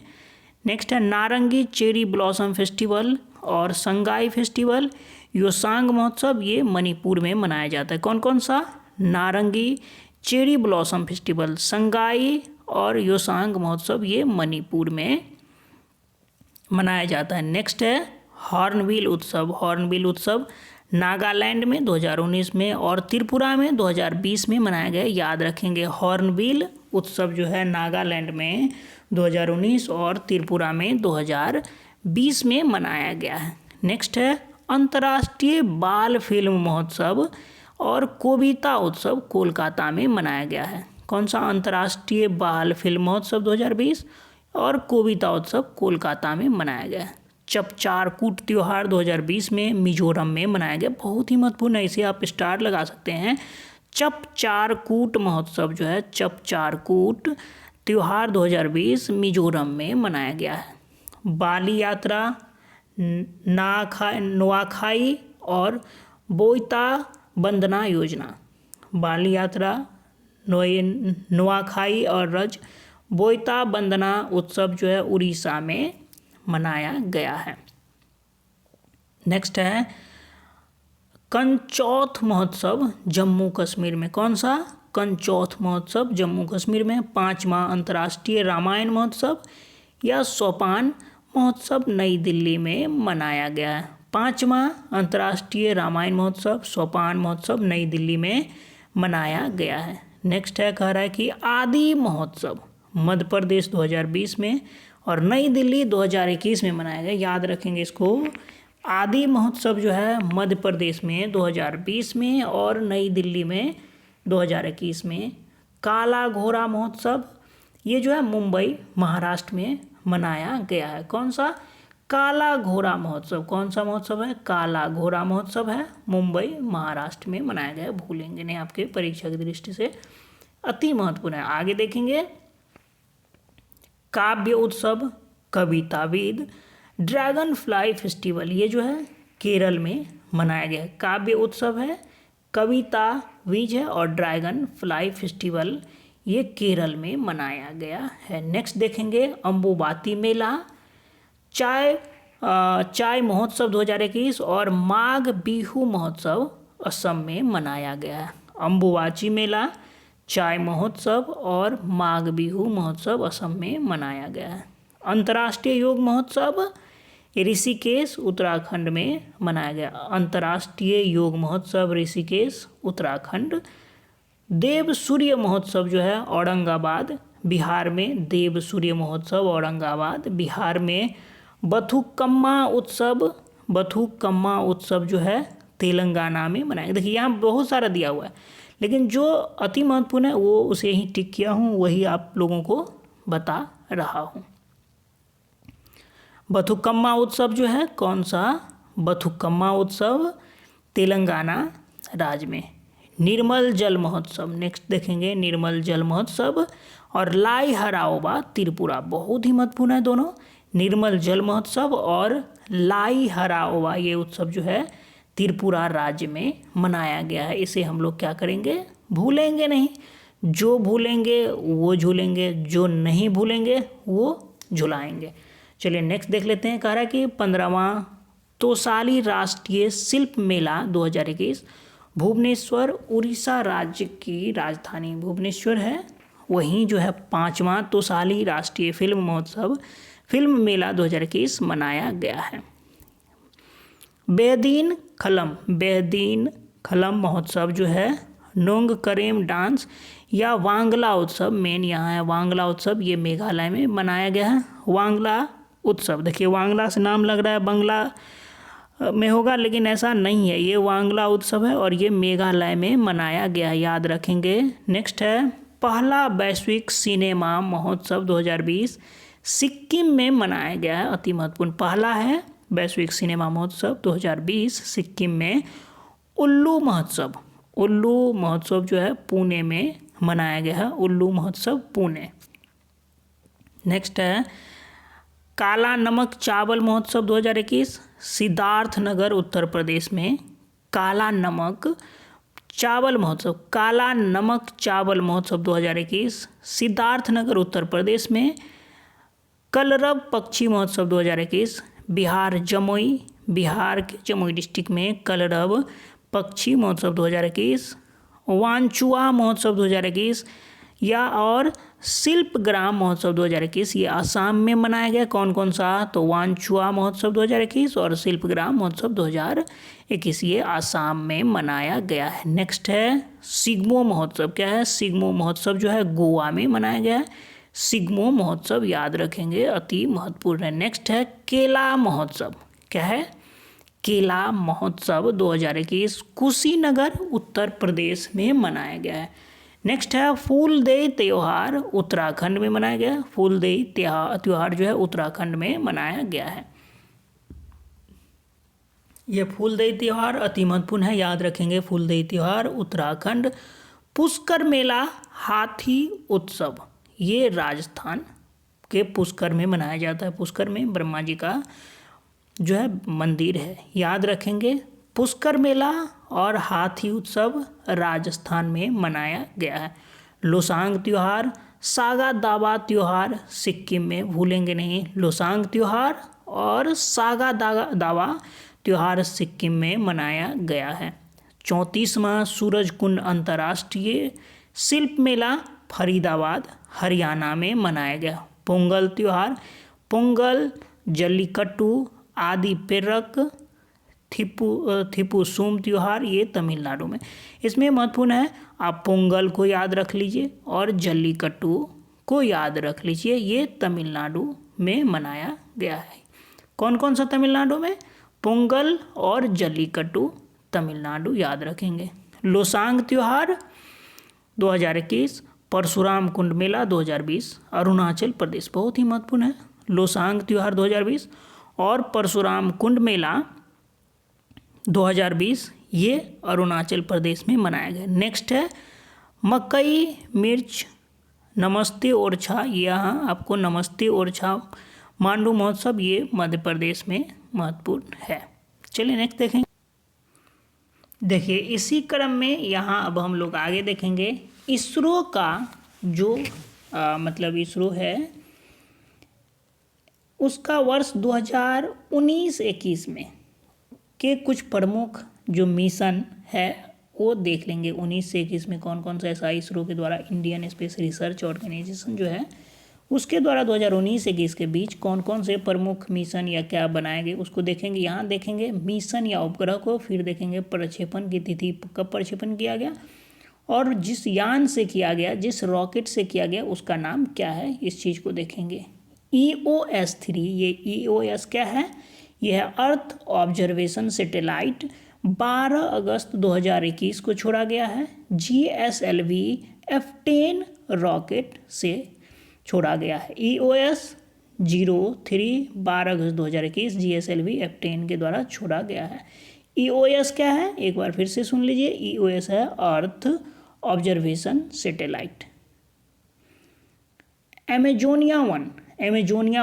Speaker 1: नेक्स्ट है नारंगी चेरी ब्लॉसम फेस्टिवल और संगाई फेस्टिवल योसांग महोत्सव, ये मणिपुर में मनाया जाता है। कौन कौन सा? नारंगी चेरी ब्लॉसम फेस्टिवल, संगाई और योसांग महोत्सव, ये मणिपुर में मनाया जाता है। नेक्स्ट है हॉर्नबिल उत्सव। हॉर्नबिल उत्सव नागालैंड में 2019 में और त्रिपुरा में 2020 में मनाया गया। याद रखेंगे, हॉर्नबिल उत्सव जो है नागालैंड में 2019 और त्रिपुरा में 2020 में मनाया गया है। नेक्स्ट है अंतर्राष्ट्रीय बाल फिल्म महोत्सव और कविता उत्सव कोलकाता में मनाया गया है। कौन सा? अंतर्राष्ट्रीय बाल फिल्म महोत्सव 2020 और कविता उत्सव कोलकाता में मनाया गया है। चपचारकूट त्यौहार 2020 में मिजोरम में मनाया गया, बहुत ही महत्वपूर्ण है, इसे आप स्टार लगा सकते हैं। चपचारकूट महोत्सव जो है, चपचारकूट त्यौहार 2020 मिजोरम में मनाया गया है। बाली यात्रा, नुआखाई और बोईता वंदना योजना। बाली यात्रा, नुआखाई और रज बोईता वंदना उत्सव जो है उड़ीसा में मनाया गया है। नेक्स्ट है कंचौथ महोत्सव जम्मू कश्मीर में। कौन सा? कंचौथ महोत्सव जम्मू कश्मीर में। 5वां अंतर्राष्ट्रीय रामायण महोत्सव या सोपान महोत्सव नई दिल्ली में मनाया गया है। 5वां अंतर्राष्ट्रीय रामायण महोत्सव सोपान महोत्सव नई दिल्ली में मनाया गया है। नेक्स्ट है, कह रहा है कि आदि महोत्सव मध्य प्रदेश 2020 में और नई दिल्ली 2021 में मनाया गया। याद रखेंगे इसको, आदि महोत्सव जो है मध्य प्रदेश में 2020 में और नई दिल्ली में 2021 में। काला घोड़ा महोत्सव ये जो है मुंबई महाराष्ट्र में मनाया गया है। कौन सा? काला घोड़ा महोत्सव। कौन सा महोत्सव है? काला घोड़ा महोत्सव है, मुंबई महाराष्ट्र में मनाया गया है, भूलेंगे नहीं, आपके परीक्षा की दृष्टि से अति महत्वपूर्ण है। आगे देखेंगे काव्य उत्सव कविताविद ड्रैगन फ्लाई फेस्टिवल, ये जो है केरल में मनाया गया है। काव्य उत्सव है, कविता विज है और ड्रैगन फ्लाई फेस्टिवल ये केरल में मनाया गया है। नेक्स्ट देखेंगे अम्बुबाती मेला, चाय महोत्सव 2021 और माघ बिहू महोत्सव असम में मनाया गया है। अम्बुबाची मेला, चाय महोत्सव और माघ बिहू महोत्सव असम में मनाया गया है। अंतर्राष्ट्रीय योग महोत्सव ऋषिकेश उत्तराखंड में मनाया गया। अंतर्राष्ट्रीय योग महोत्सव ऋषिकेश उत्तराखंड। देव सूर्य महोत्सव जो है औरंगाबाद बिहार में, देव सूर्य महोत्सव औरंगाबाद बिहार में। बथुकम्मा उत्सव जो है तेलंगाना में मनाया गया। देखिए यहाँ बहुत सारा दिया हुआ है, लेकिन जो अति महत्वपूर्ण है वो उसे ही टिक किया हूँ, वही आप लोगों को बता रहा हूँ। बथुकम्मा उत्सव जो है कौन सा? बथुकम्मा उत्सव तेलंगाना राज्य में। निर्मल जल महोत्सव, नेक्स्ट देखेंगे निर्मल जल महोत्सव और लाई हराओबा त्रिपुरा, बहुत ही महत्वपूर्ण है दोनों। निर्मल जल महोत्सव और लाई हराओबा ये उत्सव जो है त्रिपुरा राज्य में मनाया गया है। इसे हम लोग क्या करेंगे, भूलेंगे नहीं। जो भूलेंगे वो झूलेंगे, जो नहीं भूलेंगे वो झुलाएंगे। चलिए नेक्स्ट देख लेते हैं। कह रहा है कि 15वां तोसाली राष्ट्रीय शिल्प मेला 2021 भुवनेश्वर उड़ीसा राज्य की राजधानी भुवनेश्वर है, वहीं जो है 5वां तोसाली राष्ट्रीय फिल्म मेला 2021 मनाया गया है। बेहदीन खलम महोत्सव जो है नोंग करेम डांस या वांगला उत्सव, मेन यहाँ है वांगला उत्सव, ये मेघालय में मनाया गया है। वांगला उत्सव, देखिए वांगला से नाम लग रहा है बंगला में होगा, लेकिन ऐसा नहीं है, ये वांगला उत्सव है और ये मेघालय में मनाया गया है, याद रखेंगे। नेक्स्ट है पहला वैश्विक सिनेमा महोत्सव 2020 सिक्किम में मनाया गया है, अति महत्वपूर्ण। पहला है वैश्विक सिनेमा महोत्सव 2020 सिक्किम में। उल्लू महोत्सव जो है पुणे में मनाया गया है, उल्लू महोत्सव पुणे। नेक्स्ट है काला नमक चावल महोत्सव 2021 सिद्धार्थनगर उत्तर प्रदेश में। काला नमक चावल महोत्सव 2021 सिद्धार्थनगर उत्तर प्रदेश में। कलरव पक्षी महोत्सव 2021 बिहार के जमुई डिस्ट्रिक्ट में कलरव पक्षी महोत्सव 2021। वांचुआ महोत्सव 2021 या और शिल्पग्राम महोत्सव 2021 ये असम में मनाया गया। कौन कौन सा, तो वांचुआ महोत्सव 2021 और शिल्पग्राम महोत्सव 2021 ये असम में मनाया गया है। नेक्स्ट है सिग्मो महोत्सव, क्या है, सिग्मो महोत्सव जो है गोवा में मनाया गया है। सिग्मो महोत्सव याद रखेंगे, अति महत्वपूर्ण है। नेक्स्ट है केला महोत्सव, क्या है, केला महोत्सव 2021 कुशीनगर उत्तर प्रदेश में मनाया गया है। नेक्स्ट है फूलदेई त्यौहार उत्तराखंड में मनाया गया। फूलदेई त्यौहार जो है उत्तराखंड में मनाया गया है। ये फूलदेई त्यौहार अति महत्वपूर्ण है, याद रखेंगे फूलदेई त्यौहार उत्तराखंड। पुष्कर मेला हाथी उत्सव, ये राजस्थान के पुष्कर में मनाया जाता है। पुष्कर में ब्रह्मा जी का जो है मंदिर है, याद रखेंगे। पुष्कर मेला और हाथी उत्सव राजस्थान में मनाया गया है। लोसांग त्यौहार, सागा दावा त्यौहार सिक्किम में, भूलेंगे नहीं, लोसांग त्यौहार और सागा दावा त्यौहार सिक्किम में मनाया गया है। 34वां सूरजकुंड अंतर्राष्ट्रीय शिल्प मेला फरीदाबाद हरियाणा में मनाया गया। पोंगल त्यौहार, पोंगल, जल्लीकट्टू, आदि पेरक, थिपुसुम त्यौहार ये तमिलनाडु में। इसमें महत्वपूर्ण है, आप पोंगल को याद रख लीजिए और जल्लीकट्टू को याद रख लीजिए, ये तमिलनाडु में मनाया गया है। कौन कौन सा तमिलनाडु में, पोंगल और जल्लीकट्टू तमिलनाडु, याद रखेंगे। लोसांग त्यौहार 2021, परशुराम कुंड मेला 2020 अरुणाचल प्रदेश, बहुत ही महत्वपूर्ण है। लोसांग त्यौहार 2020 और परशुराम कुंड मेला 2020 ये अरुणाचल प्रदेश में मनाया गया। नेक्स्ट है मकई मिर्च नमस्ते ओरछा, यहाँ आपको नमस्ते ओरछा मांडू महोत्सव ये मध्य प्रदेश में महत्वपूर्ण है। चलिए नेक्स्ट देखेंगे। देखिए इसी क्रम में यहाँ अब हम लोग आगे देखेंगे इसरो का जो मतलब इसरो है उसका वर्ष 2019-21 में के कुछ प्रमुख जो मिशन है वो देख लेंगे। 19 से 21 में कौन कौन सा ऐसा इसरो के द्वारा, इंडियन स्पेस रिसर्च ऑर्गेनाइजेशन जो है उसके द्वारा 2019-21 के बीच कौन कौन से प्रमुख मिशन या क्या बनाए गए उसको देखेंगे। यहाँ देखेंगे मिशन या उपग्रह को, फिर देखेंगे प्रक्षेपण की तिथि, कब प्रक्षेपण किया गया और जिस यान से किया गया, जिस रॉकेट से किया गया उसका नाम क्या है, इस चीज़ को देखेंगे। EOS-3, ये EOS क्या है, यह है अर्थ ऑब्जर्वेशन सैटेलाइट, 12 अगस्त 2021 को छोड़ा गया है। GSLV F-10 रॉकेट से छोड़ा गया है। EOS 03 12 अगस्त 2021 GSLV F10 के द्वारा छोड़ा गया है। EOS क्या है, एक बार फिर से सुन लीजिए। EOS है अर्थ ऑब्जर्वेशन सैटेलाइट। एमेजोनिया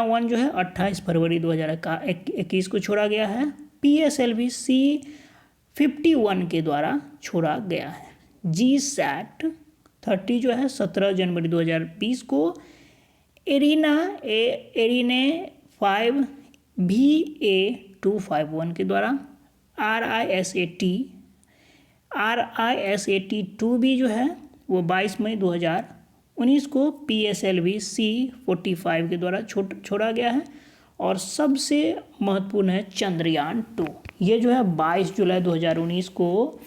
Speaker 1: 1 जो है 28 फरवरी 2021 को छोड़ा गया है। PSLV C51 के द्वारा छोड़ा गया है। GSAT-30 जो है 17 जनवरी 2020 को एरिने 5 VA251 के द्वारा। RISAT-2B जो है वो 22 मई 2019 को PSLV C45 के द्वारा छोड़ा गया है। और सबसे महत्वपूर्ण है चंद्रयान 2। ये जो है 22 जुलाई 2019 को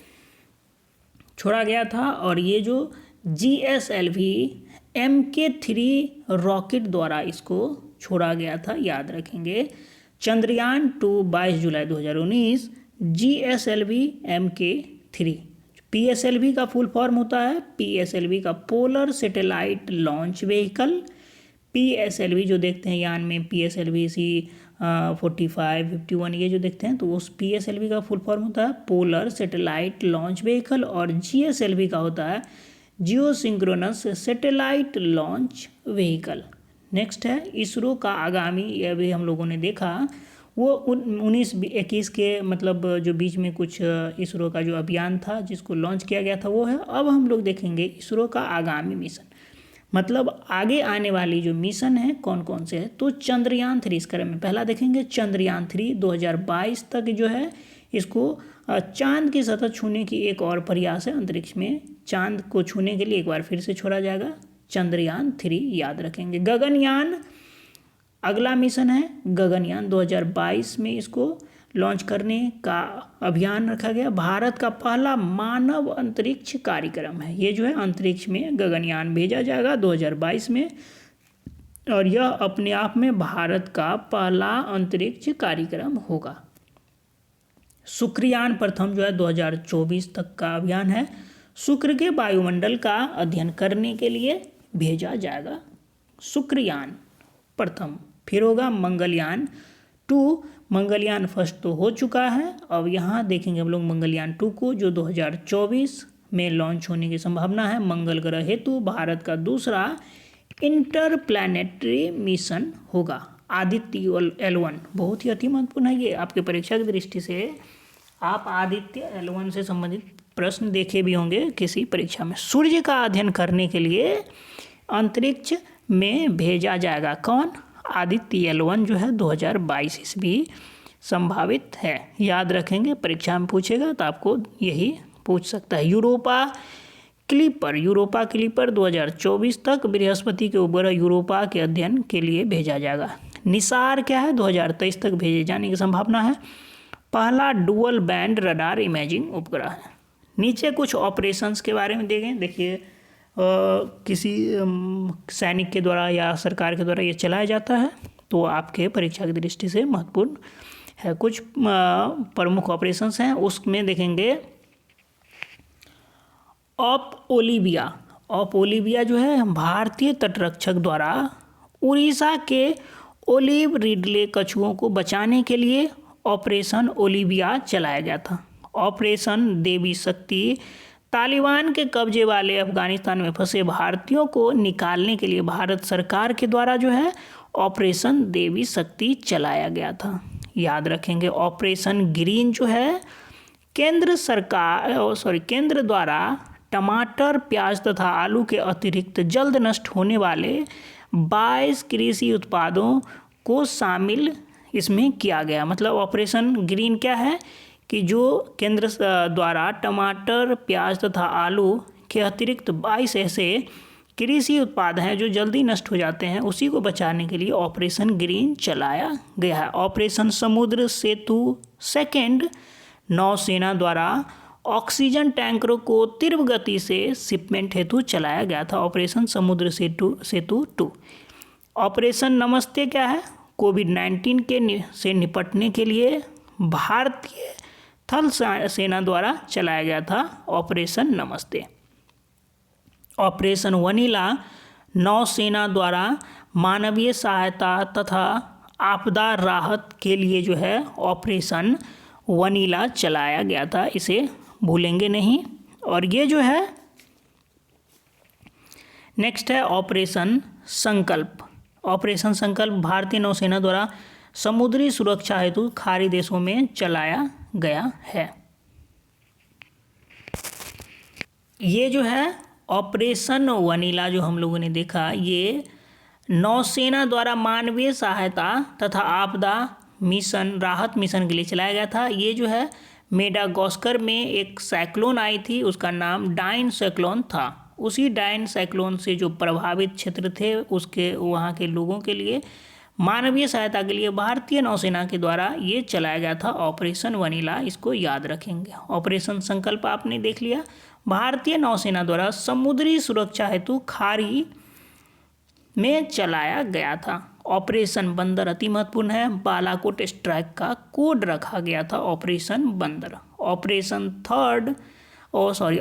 Speaker 1: छोड़ा गया था और ये जो GSLV MK3 रॉकेट द्वारा इसको छोड़ा गया था, याद रखेंगे। चंद्रयान 2 22 जुलाई 2019, GSLV MK3। PSLV का फुल फॉर्म होता है PSLV का polar satellite launch vehicle. PSLV जो देखते हैं यान में PSLV C45 51 ये जो देखते हैं तो उस PSLV का फुल फॉर्म होता है पोलर सैटेलाइट लॉन्च व्हीकल। और GSLV का होता है geosynchronous satellite launch vehicle. Next है इसरो का आगामी, ये भी हम लोगों ने देखा, वो 19-21 के मतलब जो बीच में कुछ इसरो का जो अभियान था जिसको लॉन्च किया गया था वो है। अब हम लोग देखेंगे इसरो का आगामी मिशन, मतलब आगे आने वाली जो मिशन है कौन कौन से है। तो चंद्रयान 3 इस क्रम में पहला देखेंगे। चंद्रयान 3 2022 तक जो है इसको चांद की सतह छूने की एक और प्रयास है। अंतरिक्ष में चांद को छूने के लिए एक बार फिर से छोड़ा जाएगा चंद्रयान 3, याद रखेंगे। गगनयान अगला मिशन है। गगनयान 2022 में इसको लॉन्च करने का अभियान रखा गया। भारत का पहला मानव अंतरिक्ष कार्यक्रम है। ये जो है अंतरिक्ष में गगनयान भेजा जाएगा 2022 में और यह अपने आप में भारत का पहला अंतरिक्ष कार्यक्रम होगा। शुक्रयान प्रथम जो है 2024 तक का अभियान है। शुक्र के वायुमंडल का अध्ययन करने के लिए भेजा जाएगा शुक्रयान प्रथम। फिर होगा मंगलयान 2। मंगलयान फर्स्ट तो हो चुका है, अब यहाँ देखेंगे हम लोग मंगलयान 2 को जो 2024 में लॉन्च होने की संभावना है। मंगल ग्रह हेतु भारत का दूसरा इंटरप्लैनेटरी मिशन होगा। आदित्य L1 बहुत ही अति महत्वपूर्ण है, ये आपके परीक्षा की दृष्टि से आप आदित्य L1 से संबंधित प्रश्न देखे भी होंगे किसी परीक्षा में। सूर्य का अध्ययन करने के लिए अंतरिक्ष में भेजा जाएगा कौन, आदित्य L1 जो है 2022 ईस्वी संभावित है, याद रखेंगे। परीक्षा में पूछेगा तो आपको यही पूछ सकता है। यूरोपा क्लिपर 2024 तक बृहस्पति के उपग्रह यूरोपा के अध्ययन के लिए भेजा जाएगा। निसार क्या है 2023 तक भेजे जाने की संभावना है। पहला डुअल बैंड रडार इमेजिंग उपग्रह है। नीचे कुछ ऑपरेशंस के बारे में देखें। देखिए किसी सैनिक के द्वारा या सरकार के द्वारा ये चलाया जाता है तो आपके परीक्षा की दृष्टि से महत्वपूर्ण है। कुछ प्रमुख ऑपरेशंस हैं उसमें देखेंगे। ऑप ओलिविया जो है भारतीय तटरक्षक द्वारा उड़ीसा के ओलिव रिडले कछुओं को बचाने के लिए ऑपरेशन ओलिविया चलाया गया था। ऑपरेशन देवी शक्ति तालिबान के कब्जे वाले अफगानिस्तान में फंसे भारतीयों को निकालने के लिए भारत सरकार के द्वारा जो है ऑपरेशन देवी शक्ति चलाया गया था, याद रखेंगे। ऑपरेशन ग्रीन जो है केंद्र द्वारा टमाटर, प्याज तथा आलू के अतिरिक्त जल्द नष्ट होने वाले 22 कृषि उत्पादों को शामिल इसमें किया गया। मतलब ऑपरेशन ग्रीन क्या है कि जो केंद्र द्वारा टमाटर, प्याज तथा आलू के अतिरिक्त 22 ऐसे कृषि उत्पाद हैं जो जल्दी नष्ट हो जाते हैं, उसी को बचाने के लिए ऑपरेशन ग्रीन चलाया गया है। ऑपरेशन समुद्र सेतु सेकेंड नौसेना द्वारा ऑक्सीजन टैंकरों को तीव्र गति से शिपमेंट हेतु चलाया गया था। ऑपरेशन समुद्र सेतु 2। ऑपरेशन नमस्ते क्या है, कोविड-19 से निपटने के लिए भारतीय थल सेना द्वारा चलाया गया था ऑपरेशन नमस्ते। ऑपरेशन वनीला नौसेना द्वारा मानवीय सहायता तथा आपदा राहत के लिए जो है ऑपरेशन वनीला चलाया गया था, इसे भूलेंगे नहीं। और ये जो है नेक्स्ट है ऑपरेशन संकल्प। ऑपरेशन संकल्प भारतीय नौसेना द्वारा समुद्री सुरक्षा हेतु खाड़ी देशों में चलाया गया है। ये जो है ऑपरेशन वनीला जो हम लोगों ने देखा, ये नौसेना द्वारा मानवीय सहायता तथा आपदा मिशन राहत मिशन के लिए चलाया गया था। ये जो है मेडागास्कर में एक साइक्लोन आई थी, उसका नाम डाइन साइक्लोन था। उसी डाइन साइक्लोन से जो प्रभावित क्षेत्र थे उसके वहाँ के लोगों के लिए मानवीय सहायता के लिए भारतीय नौसेना के द्वारा ये चलाया गया था ऑपरेशन वनीला, इसको याद रखेंगे। ऑपरेशन संकल्प आपने देख लिया, भारतीय नौसेना द्वारा समुद्री सुरक्षा हेतु खाड़ी में चलाया गया था। ऑपरेशन बंदर अति महत्वपूर्ण है, बालाकोट स्ट्राइक का कोड रखा गया था ऑपरेशन बंदर।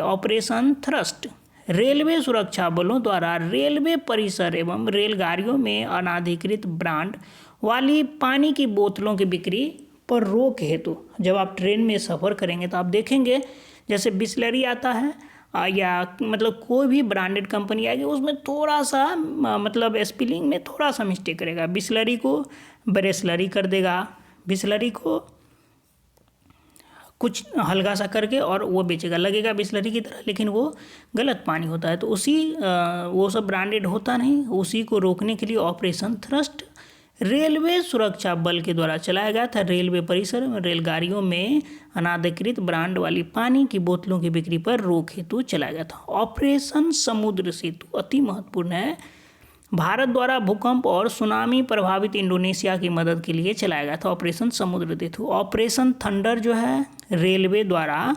Speaker 1: ऑपरेशन थ्रस्ट रेलवे सुरक्षा बलों द्वारा रेलवे परिसर एवं रेलगाड़ियों में अनाधिकृत ब्रांड वाली पानी की बोतलों की बिक्री पर रोक हेतु, जब आप ट्रेन में सफ़र करेंगे तो आप देखेंगे जैसे बिस्लरी आता है या मतलब कोई भी ब्रांडेड कंपनी आएगी उसमें थोड़ा सा मतलब स्पेलिंग में थोड़ा सा मिस्टेक करेगा, बिस्लरी को ब्रेसलरी कर देगा, बिस्लरी को कुछ हल्का सा करके और वो बेचेगा, लगेगा बिस्लरी की तरह लेकिन वो गलत पानी होता है। तो उसी वो सब ब्रांडेड होता नहीं, उसी को रोकने के लिए ऑपरेशन थ्रस्ट रेलवे सुरक्षा बल के द्वारा चलाया गया था। रेलवे परिसर में रेलगाड़ियों में अनाधिकृत ब्रांड वाली पानी की बोतलों की बिक्री पर रोक हेतु चलाया गया था। ऑपरेशन समुद्र सेतु अति महत्वपूर्ण है, भारत द्वारा भूकंप और सुनामी प्रभावित इंडोनेशिया की मदद के लिए चलाया गया था ऑपरेशन समुद्र सेतु। ऑपरेशन थंडर जो है रेलवे द्वारा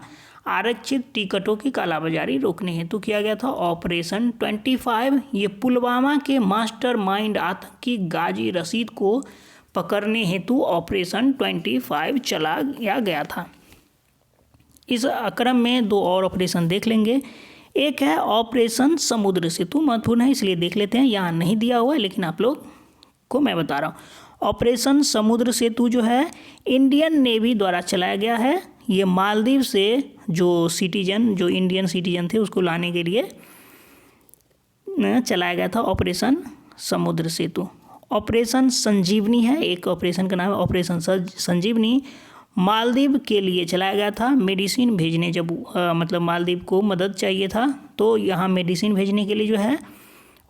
Speaker 1: आरक्षित टिकटों की कालाबाजारी रोकने हेतु किया गया था। ऑपरेशन 25 ये पुलवामा के मास्टरमाइंड आतंकी गाजी रशीद को पकड़ने हेतु ऑपरेशन 25 चलाया गया था। इस क्रम में दो और ऑपरेशन देख लेंगे। एक है ऑपरेशन समुद्र सेतु, महत्वपूर्ण है इसलिए देख लेते हैं, यहाँ नहीं दिया हुआ है लेकिन आप लोग को मैं बता रहा हूँ। ऑपरेशन समुद्र सेतु जो है इंडियन नेवी द्वारा चलाया गया है। ये मालदीव से जो इंडियन सिटीजन थे उसको लाने के लिए चलाया गया था ऑपरेशन समुद्र सेतु। ऑपरेशन संजीवनी है, एक ऑपरेशन का नाम है ऑपरेशन संजीवनी, मालदीव के लिए चलाया गया था। मेडिसिन भेजने जब मतलब मालदीव को मदद चाहिए था तो यहाँ मेडिसिन भेजने के लिए जो है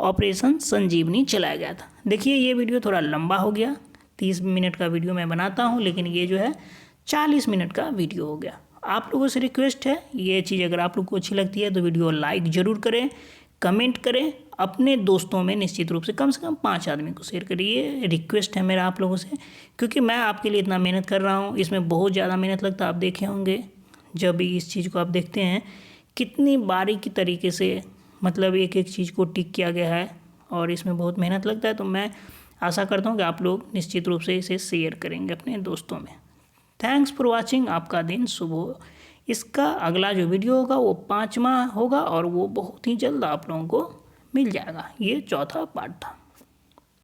Speaker 1: ऑपरेशन संजीवनी चलाया गया था। देखिए ये वीडियो थोड़ा लंबा हो गया, 30 मिनट का वीडियो मैं बनाता हूँ लेकिन ये जो है 40 मिनट का वीडियो हो गया। आप लोगों से रिक्वेस्ट है, ये चीज़ अगर आप लोग को अच्छी लगती है तो वीडियो लाइक ज़रूर करें, कमेंट करें, अपने दोस्तों में निश्चित रूप से कम 5 आदमी को शेयर करिए। रिक्वेस्ट है मेरा आप लोगों से, क्योंकि मैं आपके लिए इतना मेहनत कर रहा हूँ, इसमें बहुत ज़्यादा मेहनत लगता है। आप देखे होंगे जब इस चीज़ को आप देखते हैं कितनी बारीकी तरीके से मतलब एक एक चीज़ को टिक किया गया है और इसमें बहुत मेहनत लगता है। तो मैं आशा करता हूँ कि आप लोग निश्चित रूप से इसे शेयर करेंगे अपने दोस्तों में। थैंक्स फॉर वॉचिंग, आपका दिन शुभ हो। इसका अगला जो वीडियो होगा वो 5वां होगा और वो बहुत ही जल्द आप लोगों को मिल जाएगा। ये चौथा पार्ट था।